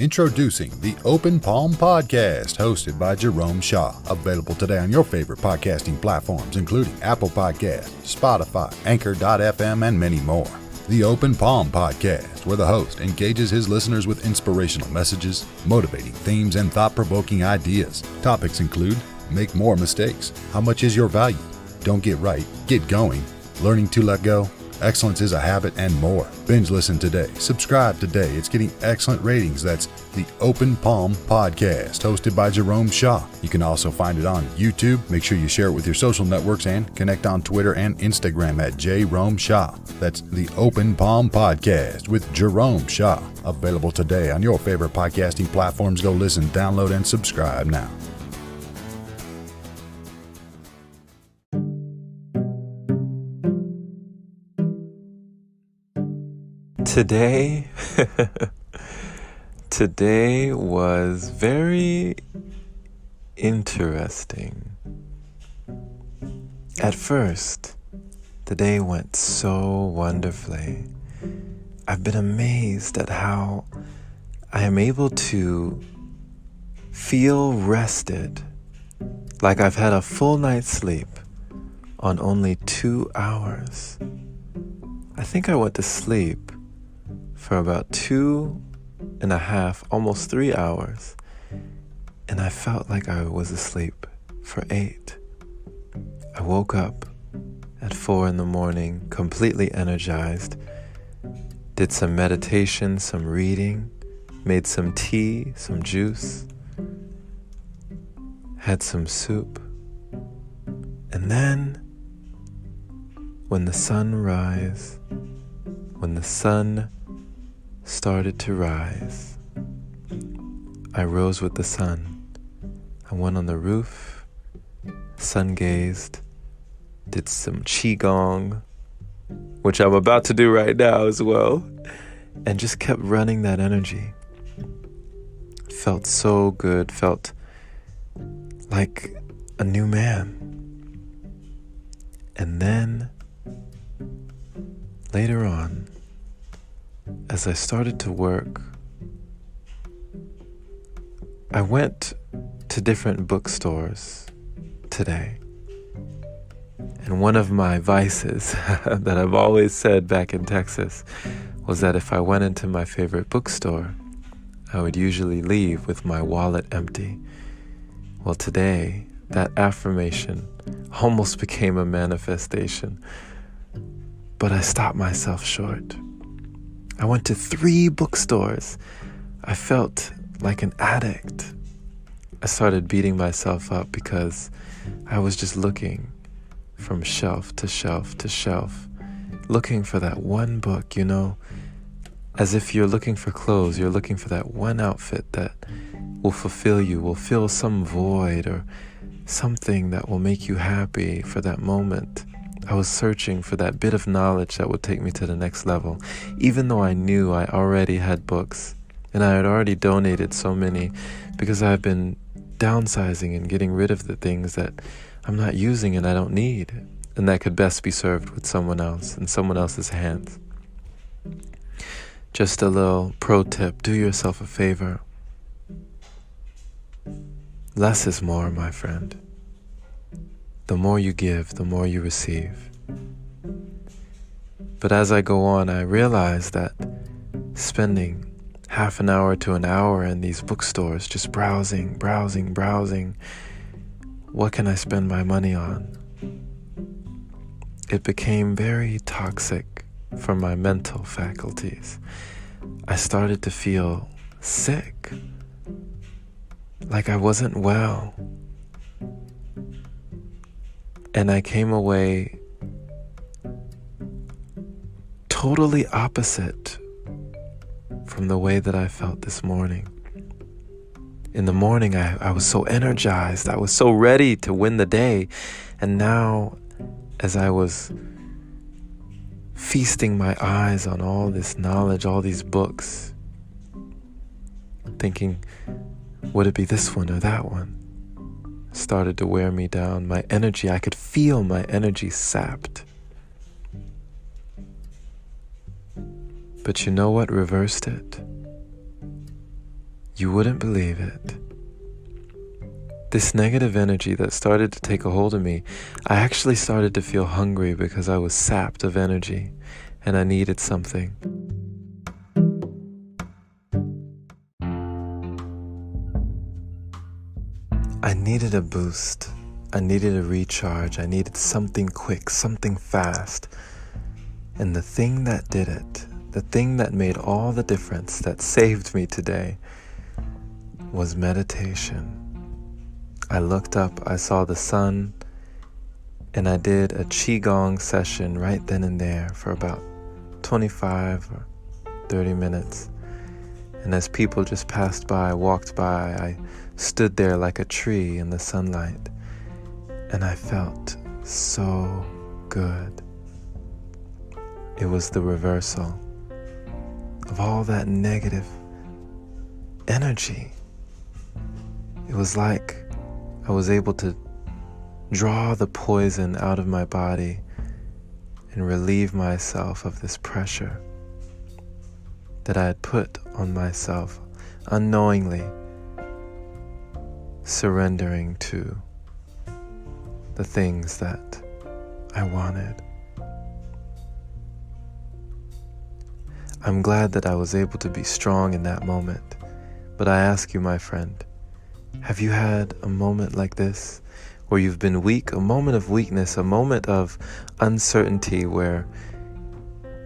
Introducing the Open Palm Podcast, hosted by Jerome Shaw. Available today on your favorite podcasting platforms, including Apple Podcasts, Spotify, Anchor.fm, and many more. The Open Palm Podcast, where the host engages his listeners with inspirational messages, motivating themes, and thought-provoking ideas. Topics include: make more mistakes, how much is your value, don't get right, get going, learning to let go, excellence is a habit, and more. Binge listen today. Subscribe today. It's getting excellent ratings. That's the Open Palm Podcast, hosted by Jerome Shaw. You can also find it on YouTube. Make sure you share it with your social networks and connect on Twitter and Instagram at Jerome Shaw. That's the Open Palm Podcast with Jerome Shaw. Available today on your favorite podcasting platforms. Go listen, download, and subscribe now. Today was very interesting. At first, the day went so wonderfully. I've been amazed at how I am able to feel rested, like I've had a full night's sleep on only 2 hours. I think I went to sleep for about 2.5, almost 3 hours, and I felt like I was asleep for 8. I woke up at 4 a.m, completely energized, did some meditation, some reading, made some tea, some juice, had some soup, and then when the sun started to rise, I rose with the sun. I went on the roof, sun gazed, did some qigong, which I'm about to do right now as well, and just kept running that energy. Felt so good, felt like a new man. And then later on, as I started to work, I went to different bookstores today. And one of my vices that I've always said back in Texas was that if I went into my favorite bookstore, I would usually leave with my wallet empty. Well, today, that affirmation almost became a manifestation, but I stopped myself short. I went to 3 bookstores. I felt like an addict. I started beating myself up because I was just looking from shelf to shelf to shelf, looking for that one book, as if you're looking for clothes, you're looking for that one outfit that will fulfill you, will fill some void or something that will make you happy for that moment. I was searching for that bit of knowledge that would take me to the next level, even though I knew I already had books and I had already donated so many, because I've been downsizing and getting rid of the things that I'm not using and I don't need, and that could best be served with someone else in someone else's hands. Just a little pro tip: do yourself a favor. Less is more, my friend. The more you give, the more you receive. But as I go on, I realize that spending half an hour to an hour in these bookstores, just browsing, what can I spend my money on? It became very toxic for my mental faculties. I started to feel sick, like I wasn't well. And I came away totally opposite from the way that I felt this morning. In the morning, I was so energized. I was so ready to win the day. And now, as I was feasting my eyes on all this knowledge, all these books, thinking, would it be this one or that one? Started to wear me down. My energy, I could feel my energy sapped. But you know what reversed it? You wouldn't believe it. This negative energy that started to take a hold of me, I actually started to feel hungry because I was sapped of energy and I needed something. I needed a boost. I needed a recharge. I needed something quick, something fast. And the thing that did it, the thing that made all the difference, that saved me today, was meditation. I looked up, I saw the sun, and I did a Qigong session right then and there for about 25 or 30 minutes. And as people just passed by, walked by, I stood there like a tree in the sunlight, and I felt so good. It was the reversal of all that negative energy. It was like I was able to draw the poison out of my body and relieve myself of this pressure that I had put on myself, unknowingly surrendering to the things that I wanted. I'm glad that I was able to be strong in that moment, but I ask you, my friend, have you had a moment like this where you've been weak, a moment of weakness, a moment of uncertainty where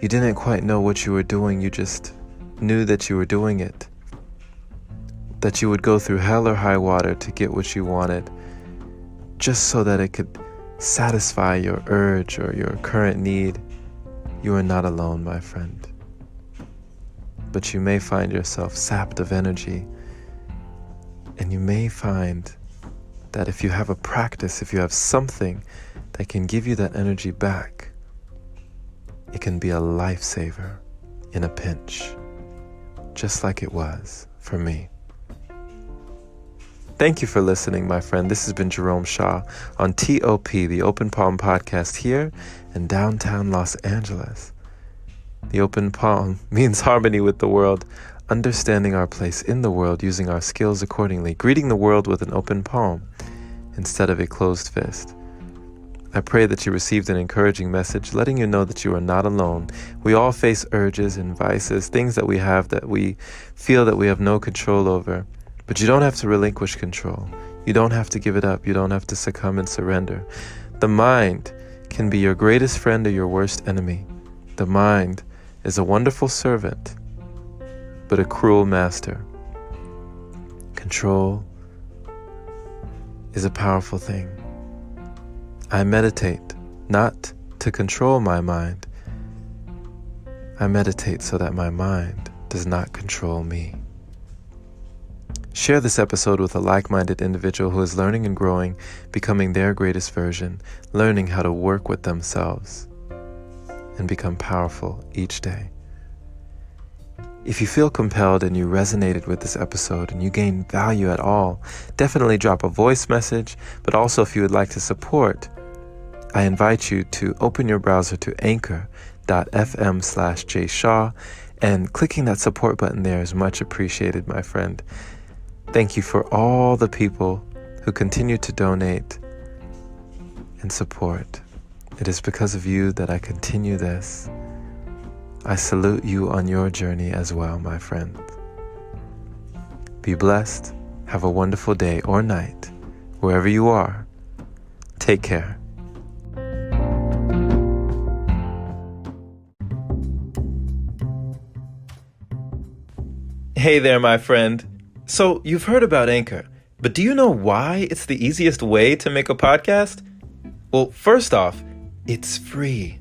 you didn't quite know what you were doing, you just knew that you were doing it, that you would go through hell or high water to get what you wanted, just so that it could satisfy your urge or your current need? You are not alone, my friend. But you may find yourself sapped of energy, and you may find that if you have a practice, if you have something that can give you that energy back, it can be a lifesaver in a pinch, just like it was for me. Thank you for listening, my friend. This has been Jerome Shaw on TOP, the Open Palm Podcast here in downtown Los Angeles. The open palm means harmony with the world, understanding our place in the world, using our skills accordingly, greeting the world with an open palm instead of a closed fist. I pray that you received an encouraging message, letting you know that you are not alone. We all face urges and vices, things that we have that we feel that we have no control over. But you don't have to relinquish control. You don't have to give it up. You don't have to succumb and surrender. The mind can be your greatest friend or your worst enemy. The mind is a wonderful servant, but a cruel master. Control is a powerful thing. I meditate not to control my mind. I meditate so that my mind does not control me. Share this episode with a like-minded individual who is learning and growing, becoming their greatest version, learning how to work with themselves and become powerful each day. If you feel compelled and you resonated with this episode and you gained value at all, definitely drop a voice message, but also if you would like to support, I invite you to open your browser to anchor.fm/jshaw, and clicking that support button there is much appreciated, my friend. Thank you for all the people who continue to donate and support. It is because of you that I continue this. I salute you on your journey as well, my friend. Be blessed. Have a wonderful day or night, wherever you are. Take care. Hey there, my friend. So you've heard about Anchor, but do you know why it's the easiest way to make a podcast? Well, first off, it's free.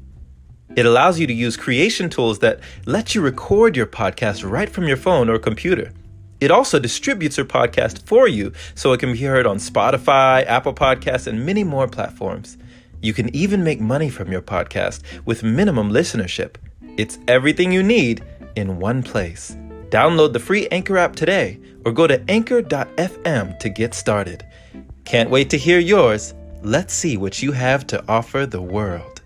It allows you to use creation tools that let you record your podcast right from your phone or computer. It also distributes your podcast for you so it can be heard on Spotify, Apple Podcasts, and many more platforms. You can even make money from your podcast with minimum listenership. It's everything you need in one place. Download the free Anchor app today or go to anchor.fm to get started. Can't wait to hear yours. Let's see what you have to offer the world.